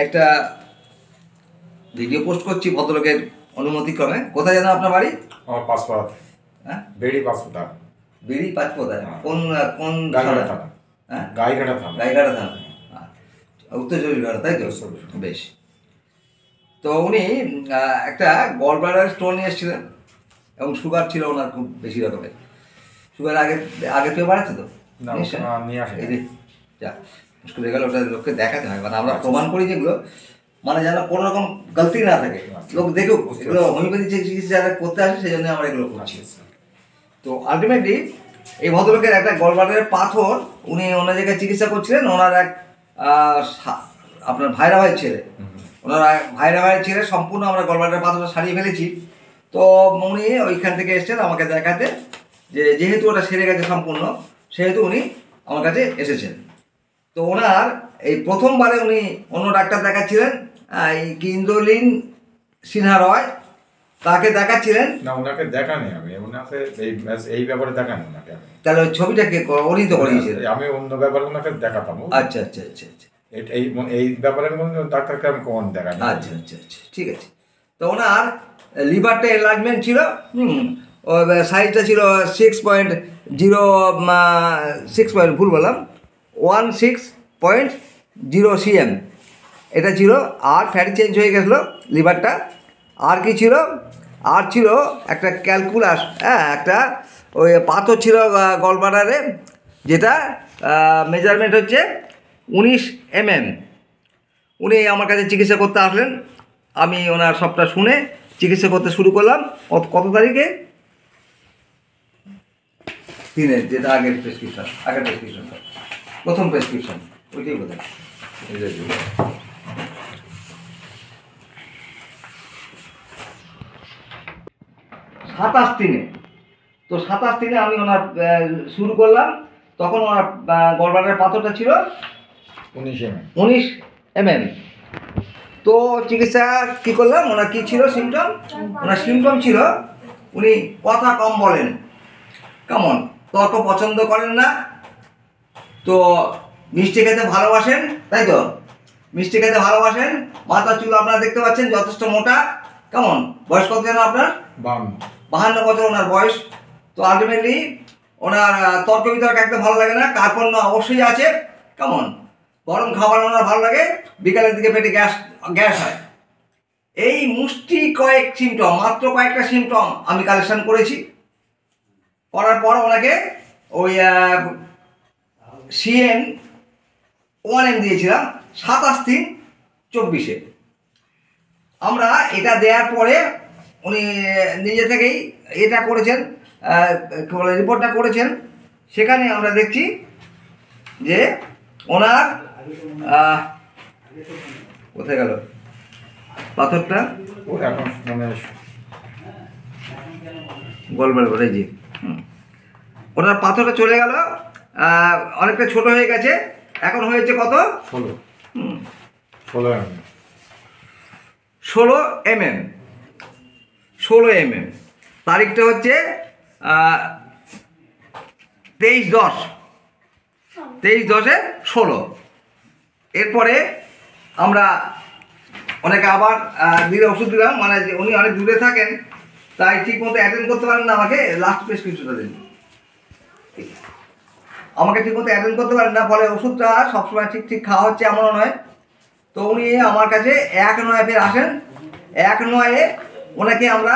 একটা video post করছি ভদ্রলোকের অনুমতিক্রমে। কোথায় যেন আপনার বাড়ি? আমার পাঁচপাড়া। হ্যাঁ, বেড়ি পাঁচপাড়া। বেড়ি পাঁচপোতায়। কোন কোন গাইঘাটা থানা? হ্যাঁ, গাইঘাটা থানা। গাইঘাটা থানা, উত্তর চব্বিশ ঘাটা, তাই তো? বেশ। তো উনি একটা গল ব্লাডার স্টোন নিয়ে এসেছিলেন এবং সুগার ছিল ওনার খুব বেশি রকমের। সুগার আগে আগে পেপার আছে তো? নিয়ে আসে। এই যে যা মুশকিল হয়ে গেল, ওটা লোককে দেখাতে হয়, মানে আমরা প্রমাণ করি যেগুলো, মানে যেন কোনো রকম গলতি না থাকে, লোক দেখুক এগুলো হোমিওপ্যাথি চিকিৎসা যারা করতে আসে সেই জন্য আমরা এগুলো করছি। তো আলটিমেটলি এই ভদ্রলোকের একটা গলব্লাডারের পাথর, উনি অন্য জায়গায় চিকিৎসা করছিলেন। ওনার এক আপনার ভাইরা ভাইয়ের ছেলে, ওনারা ভাইরা ভাইয়ের ছেলে সম্পূর্ণ আমরা গলব্লাডারের পাথরটা সারিয়ে ফেলেছি। তো উনি ওইখান থেকে এসেছেন আমাকে দেখাতে, যে যেহেতু ওটা সেরে গেছে সম্পূর্ণ, সেহেতু উনি আমার কাছে এসেছেন। তো ওনার এই প্রথমবারে উনি অন্য ডাক্তার দেখাচ্ছিলেন, এই ইন্দ্রলীন সিনহা রয়, তাকে দেখাচ্ছিলেন। না, ওনাকে দেখানি আমি, ওনাকে এই ব্যাপারে দেখানি ওনাকে আমি। তাহলে ওই ছবিটাকে উনি তো করিয়েছিলেন? আমি অন্য ব্যাপারে ওনাকে দেখাতাম। আচ্ছা আচ্ছা আচ্ছা আচ্ছা, এই ব্যাপারে ডাক্তারকে আমি কখন দেখানি। আচ্ছা আচ্ছা আচ্ছা, ঠিক আছে। তো ওনার লিভারটা এনলার্জমেন্ট ছিল, সাইজটা ছিল 6.0 ভুল বললাম, 16.0 cm এটা ছিল। আর ফ্যাটি চেঞ্জ হয়ে গেছিলো লিভারটা। আর কি ছিল? আর ছিল একটা ক্যালকুলাস, হ্যাঁ, একটা ওই পাথর ছিল গলব্লাডারে, যেটা মেজারমেন্ট হচ্ছে 19 mm। উনি আমার কাছে চিকিৎসা করতে আসলেন, আমি ওনার সবটা শুনে চিকিৎসা করতে শুরু করলাম। কত তারিখে? 3-এর, যেটা আগের প্রেসক্রিপশন, প্রথম প্রেসক্রিপশন, ওইটাই বোধ হয় 27-3-এ। তো 27-3-এ আমি ওনার শুরু করলাম। তখন ওনার গলব্লাডারের পাথরটা ছিল 19 mm। তো চিকিৎসা কী করলাম, ওনার কী ছিল সিমটম? ওনার সিমটম ছিল উনি কথা কম বলেন, কেমন তর্ক পছন্দ করেন না, তো মিষ্টি খেতে ভালোবাসেন, তাই তো? মিষ্টি খেতে ভালোবাসেন। মাথার চুল আপনারা দেখতে পাচ্ছেন যথেষ্ট মোটা। কেমন বয়স কত যেন আপনার? 52 বছর ওনার বয়স। তো আলটিমেটলি ওনার তর্ক বিতর্ক একদম ভালো লাগে না, কার্পণ্য অবশ্যই আছে। কেমন গরম খাবার ওনার ভালো লাগে, বিকালের দিকে পেটে গ্যাস হয়। এই মুষ্টি কয়েক সিমটম, মাত্র কয়েকটা সিমটম আমি কালেকশন করেছি। করার পর ওনাকে ওই CM 1M দিয়েছিলাম 27/3/24-এ। আমরা এটা দেওয়ার পরে উনি নিজে থেকেই এটা করেছেন, রিপোর্টটা করেছেন। সেখানে আমরা দেখছি যে ওনার কোথায় গেল পাথরটা? গলব্লাডারে, জি, ওনার পাথরটা চলে গেল, অনেকটা ছোট হয়ে গেছে। এখন হয়েছে কত? 16 mm। তারিখটা হচ্ছে 23/10/16। এরপরে আমরা অনেকে আবার দিলে ওষুধ দিলাম, মানে উনি অনেক দূরে থাকেন, তাই ঠিক মতো অ্যাটেন্ড করতে পারেন না আমাকে। লাস্ট প্রেসক্রিপশনটা দিন, আমাকে ঠিক মতো অ্যাটেন্ড করতে পারেন না, ফলে ওষুধটা সবসময় ঠিক খাওয়া হচ্ছে এমনও নয়। তো উনি আমার কাছে 1/9 ফের আসেন। 1/9-এ ওনাকে আমরা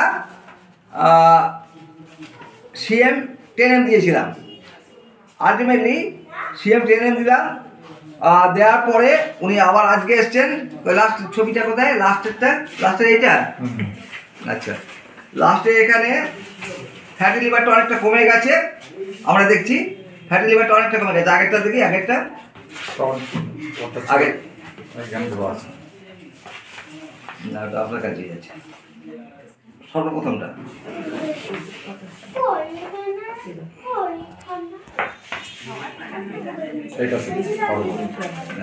CM 10M দিয়েছিলাম। আলটিমেটলি CM 10M দিলাম। দেওয়ার পরে উনি আবার আজকে এসছেন। লাস্ট ছবিটা কোথায়? লাস্টের এইটা? আচ্ছা, লাস্টে এখানে ফ্যাটি লিভারটা অনেকটা কমে গেছে, আমরা দেখছি ফ্যাটি লিভারটা অনেকটা কমে গেছে। আগেরটা দেখি, আগেরটা আগে না, ওটা আপনার কাছেই আছে, সর্বপ্রথমটা।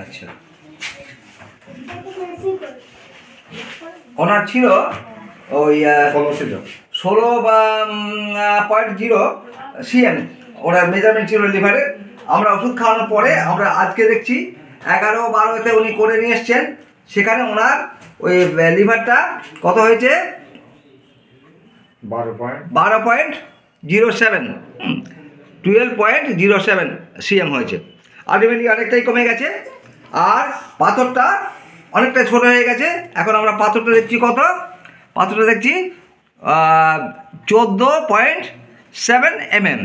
আচ্ছা, ওনার ছিল ওই 16.0 cm ওনার মেজারমেন্ট ছিল লিভারে। আমরা ওষুধ খাওয়ানোর পরে আমরা আজকে দেখছি 11/12-তে উনি করে নিয়ে এসছেন সেখানে ওনার ওই লিভারটা কত হয়েছে 12.07 12.07 সিএম হয়েছে। আলটিমেটলি অনেকটাই কমে গেছে, আর পাথরটা অনেকটা ছোট হয়ে গেছে। এখন আমরা পাথরটা দেখছি কত, পাথরটা দেখছি 14.7 mm,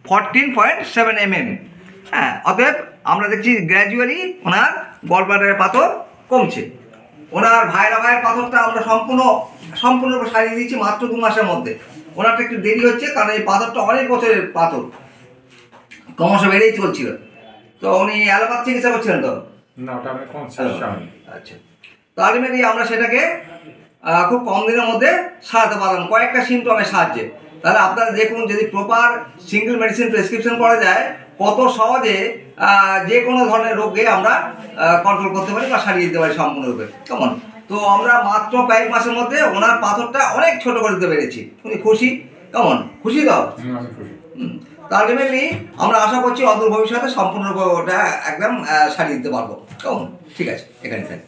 14.7 mm। হ্যাঁ, অতএব আমরা দেখছি গ্র্যাজুয়ালি ওনার গলব্লাডারের পাথর কমছে। ওনার ভাইয়ের পাথরটা আমরা সম্পূর্ণরূপে সারিয়ে দিয়েছি মাত্র 2 মাসের মধ্যে। ওনারটা একটু দেরি হচ্ছে, কারণ এই পাথরটা অনেক বছরের পাথর, ক্রমশ বেড়েই চলছিল। তো উনি অ্যালোপ্যাথ চিকিৎসা করছিলেন তো? না, ওটা আমি কোন সমস্যা হয়নি। আচ্ছা, তো আলটিমেটলি আমরা সেটাকে খুব কম দিনের মধ্যে সারাতে পারলাম কয়েকটা সিমটমের সাহায্যে। তাহলে আপনারা দেখুন, যদি প্রপার সিঙ্গেল মেডিসিন প্রেসক্রিপশন করা যায়, কত সহজে যে কোনো ধরনের রোগকে আমরা কন্ট্রোল করতে পারি বা সারিয়ে দিতে পারি সম্পূর্ণরূপে। কেমন? তো আমরা মাত্র কয়েক মাসের মধ্যে ওনার পাথরটা অনেক ছোট করে দিতে পেরেছি। উনি খুশি? কেমন খুশি তো? আমি খুশি। তো আলটিমেটলি আমরা আশা করছি অদূর ভবিষ্যতে সম্পূর্ণরূপে ওটা একদম সারিয়ে দিতে পারবো। কেমন? ঠিক আছে, এখানে থাকি।